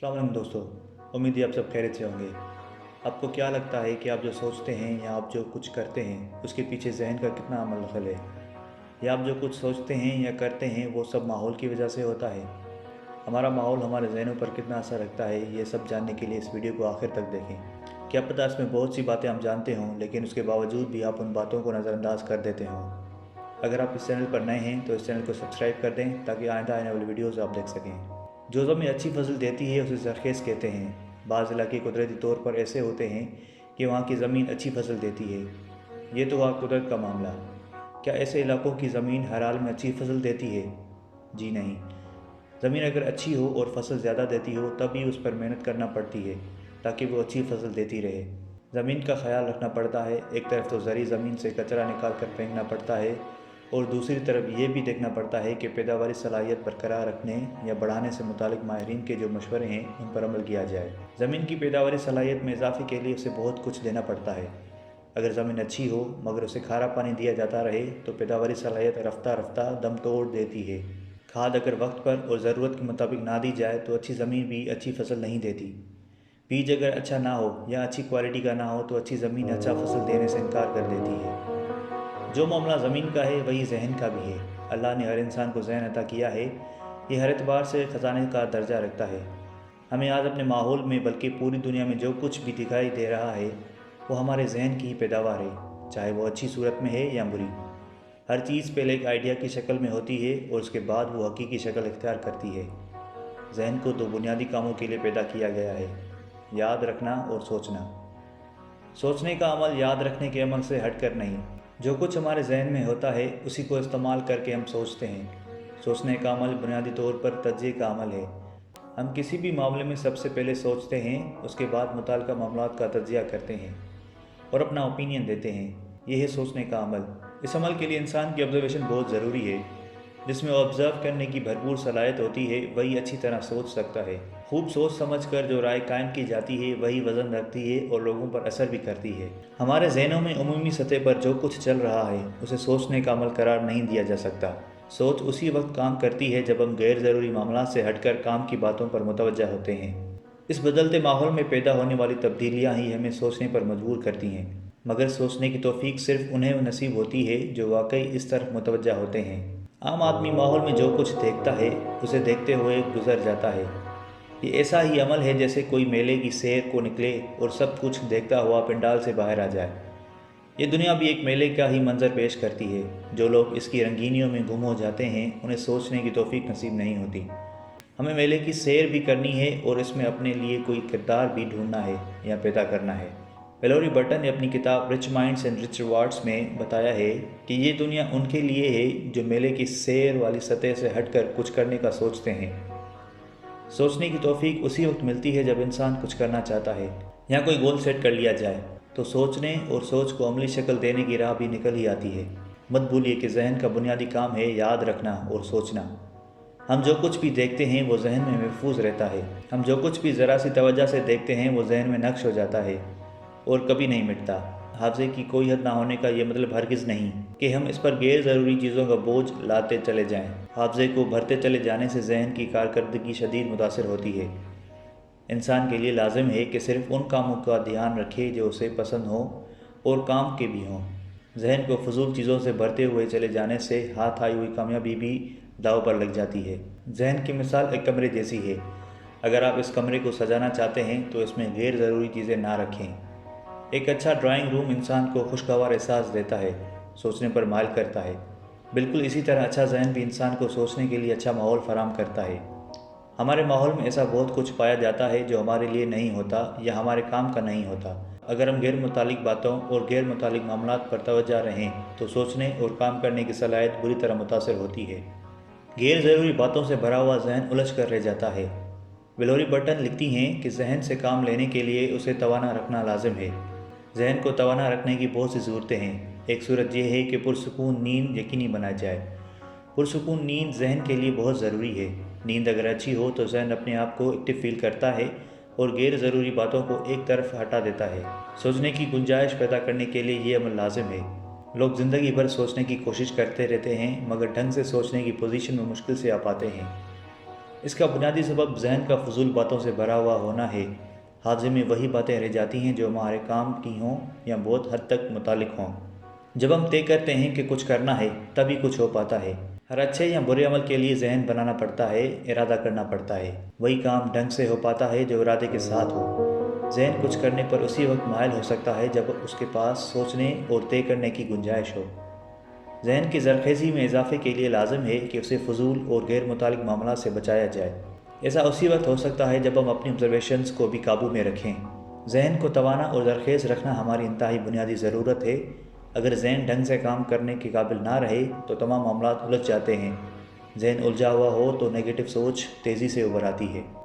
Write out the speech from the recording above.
अस्सलाम वालेकुम दोस्तों। उम्मीद है आप सब खैरियत से होंगे। आपको क्या लगता है कि आप जो सोचते हैं या आप जो कुछ करते हैं उसके पीछे जहन का कितना अमल दखल है? या आप जो कुछ सोचते हैं या करते हैं वो सब माहौल की वजह से होता है? हमारा माहौल हमारे जहनों पर कितना असर रखता है, ये सब जानने के लिए इस वीडियो को आखिर तक देखें। क्या पता इसमें बहुत सी बातें हम जानते हों लेकिन उसके बावजूद भी आप उन बातों को नज़रअंदाज कर देते हों। अगर आप इस चैनल पर नए हैं तो इस चैनल को सब्सक्राइब कर दें ताकि आइंदा आने वाली वीडियोज़ आप देख सकें। जो ज़मीन अच्छी फसल देती है उसे ज़रख़ेज़ कहते हैं। बाज़ इलाके कुदरती तौर पर ऐसे होते हैं कि वहाँ की ज़मीन अच्छी फसल देती है। ये तो हुआ कुदरत का मामला। क्या ऐसे इलाकों की ज़मीन हर हाल में अच्छी फसल देती है? जी नहीं। ज़मीन अगर अच्छी हो और फसल ज़्यादा देती हो तब भी उस पर मेहनत करना पड़ती है ताकि वो अच्छी फसल देती रहे। ज़मीन का ख्याल रखना पड़ता है। एक तरफ तो ज़री ज़मीन से कचरा निकाल कर फेंकना पड़ता है और दूसरी तरफ ये भी देखना पड़ता है कि पैदावारी सलाहियत बरकरार रखने या बढ़ाने से मुतालिक माहिरीन के जो मशवरे हैं उन पर अमल किया जाए। ज़मीन की पैदावारी सलाहियत में इजाफे के लिए उसे बहुत कुछ देना पड़ता है। अगर ज़मीन अच्छी हो मगर उसे खारा पानी दिया जाता रहे तो पैदावारी सलाहियत रफ्ता रफ्ता दम तोड़ देती है। खाद अगर वक्त पर और ज़रूरत के मुताबिक ना दी जाए तो अच्छी ज़मीन भी अच्छी फसल नहीं देती। बीज अगर अच्छा ना हो या अच्छी क्वालिटी का ना हो तो अच्छी ज़मीन अच्छा फसल देने से इनकार कर देती है। जो मामला ज़मीन का है वही जहन का भी है। अल्लाह ने हर इंसान को जहन अता किया है। ये हर एतबार से ख़जाने का दर्जा रखता है। हमें आज अपने माहौल में बल्कि पूरी दुनिया में जो कुछ भी दिखाई दे रहा है वो हमारे जहन की ही पैदावार है, चाहे वो अच्छी सूरत में है या बुरी। हर चीज़ पहले एक आइडिया की शक्ल में होती है और उसके बाद वो हकीकी शक्ल इख्तियार करती है। जहन को दो बुनियादी कामों के लिए पैदा किया गया है, याद रखना और सोचना। सोचने का अमल याद रखने के अमल से हट कर नहीं। जो कुछ हमारे जहन में होता है उसी को इस्तेमाल करके हम सोचते हैं। सोचने का अमल बुनियादी तौर पर तज्ज़िये का अमल है। हम किसी भी मामले में सबसे पहले सोचते हैं, उसके बाद मुताल्लिक़ा मामलात का तज्ज़िया करते हैं और अपना ओपिनियन देते हैं। यह है सोचने का अमल। इस अमल के लिए इंसान की ऑब्ज़र्वेशन बहुत ज़रूरी है। जिसमें ऑब्ज़र्व करने की भरपूर सलाहियत होती है वही अच्छी तरह सोच सकता है। खूब सोच समझ कर जो राय कायम की जाती है वही वज़न रखती है और लोगों पर असर भी करती है। हमारे जहनों में उमूमी सतह पर जो कुछ चल रहा है उसे सोचने का अमल करार नहीं दिया जा सकता। सोच उसी वक्त काम करती है जब हम गैर ज़रूरी मामला से हटकर काम की बातों पर मुतवज्जा होते हैं। इस बदलते माहौल में पैदा होने वाली तब्दीलियाँ ही हमें सोचने पर मजबूर करती हैं, मगर सोचने की तौफीक सिर्फ उन्हें नसीब होती है जो वाकई इस तरफ मुतवज्जा होते हैं। आम आदमी माहौल में जो कुछ देखता है उसे देखते हुए गुजर जाता है। ये ऐसा ही अमल है जैसे कोई मेले की सैर को निकले और सब कुछ देखता हुआ पंडाल से बाहर आ जाए। ये दुनिया भी एक मेले का ही मंजर पेश करती है। जो लोग इसकी रंगीनियों में गुम हो जाते हैं उन्हें सोचने की तौफीक नसीब नहीं होती। हमें मेले की सैर भी करनी है और इसमें अपने लिए कोई किरदार भी ढूंढना है या पैदा करना है। वेलोरी बर्टन ने अपनी किताब rich minds and rich rewards में बताया है कि ये दुनिया उनके लिए है जो मेले की सैर वाली सतह से हटकर कुछ करने का सोचते हैं। सोचने की तौफीक उसी वक्त मिलती है जब इंसान कुछ करना चाहता है या कोई गोल सेट कर लिया जाए तो सोचने और सोच को अमली शक्ल देने की राह भी निकल ही आती है। मत भूलिए कि जहन का बुनियादी काम है याद रखना और सोचना। हम जो कुछ भी देखते हैं वो जहन में महफूज रहता है। हम जो कुछ भी ज़रा सी तवज्जो से देखते हैं वो जहन में नक्श हो जाता है और कभी नहीं मिटता। हाफ़िज़े की कोई हद ना होने का ये मतलब हरगिज़ नहीं कि हम इस पर गैर ज़रूरी चीज़ों का बोझ लाते चले जाएं। हाफ़िज़े को भरते चले जाने से जहन की कारकर्दगी शदीद मुतासर होती है। इंसान के लिए लाजिम है कि सिर्फ उन कामों का ध्यान रखे जो उसे पसंद हो और काम के भी हों। जहन को फजूल चीज़ों से भरते हुए चले जाने से हाथ आई हुई कामयाबी भी दाव पर लग जाती है। जहन की मिसाल एक कमरे जैसी है। अगर आप इस कमरे को सजाना चाहते हैं तो इसमें गैर ज़रूरी चीज़ें ना रखें। एक अच्छा ड्राइंग रूम इंसान को खुशगवार एहसास देता है, सोचने पर माइल करता है। बिल्कुल इसी तरह अच्छा जहन भी इंसान को सोचने के लिए अच्छा माहौल फराहम करता है। हमारे माहौल में ऐसा बहुत कुछ पाया जाता है जो हमारे लिए नहीं होता या हमारे काम का नहीं होता। अगर हम गैर मुतालिक बातों और गैर मुतालिक मामलात पर तवज्जो रहें तो सोचने और काम करने की सलाहियत बुरी तरह मुतासर होती है। गैर ज़रूरी बातों से भरा हुआ जहन उलझ कर रह जाता है। वेलोरी बर्टन लिखती हैं कि जहन से काम लेने के लिए उसे तवाना रखना लाजिम है। जहन को तवाना रखने की बहुत सी ज़रूरतें हैं। एक सूरत यह है कि पुरसुकून नींद यकीनी बनाई जाए। पुरसुकून नींद जहन के लिए बहुत ज़रूरी है। नींद अगर अच्छी हो तो जहन अपने आप को एक्टिव फील करता है और गैर ज़रूरी बातों को एक तरफ हटा देता है। सोचने की गुंजाइश पैदा करने के लिए ये अमल लाजिम है। लोग ज़िंदगी भर सोचने की कोशिश करते रहते हैं मगर ढंग से सोचने की पोजीशन में मुश्किल से आ पाते हैं। اس کا بنیادی سبب ذہن کا فضول باتوں سے بھرا ہوا ہونا ہے۔ حافظے میں وہی باتیں رہ جاتی ہیں جو ہمارے کام کی ہوں یا بہت حد تک متعلق ہوں۔ جب ہم طے کرتے ہیں کہ کچھ کرنا ہے تبھی کچھ ہو پاتا ہے۔ ہر اچھے یا برے عمل کے لیے ذہن بنانا پڑتا ہے، ارادہ کرنا پڑتا ہے۔ وہی کام ڈھنگ سے ہو پاتا ہے جو ارادے کے ساتھ ہو۔ ذہن کچھ کرنے پر اسی وقت مائل ہو سکتا ہے جب اس کے پاس سوچنے اور طے کرنے کی گنجائش ہو۔ ذہن کی زرخیزی میں اضافے کے لیے لازم ہے کہ اسے فضول اور غیر متعلق معاملات سے بچایا جائے۔ ایسا اسی وقت ہو سکتا ہے جب ہم اپنی آبزرویشنز کو بھی قابو میں رکھیں۔ ذہن کو توانا اور زرخیز رکھنا ہماری انتہائی بنیادی ضرورت ہے۔ اگر ذہن ڈھنگ سے کام کرنے کے قابل نہ رہے تو تمام معاملات الجھ جاتے ہیں۔ ذہن الجھا ہوا ہو تو نیگیٹو سوچ تیزی سے ابھر آتی ہے۔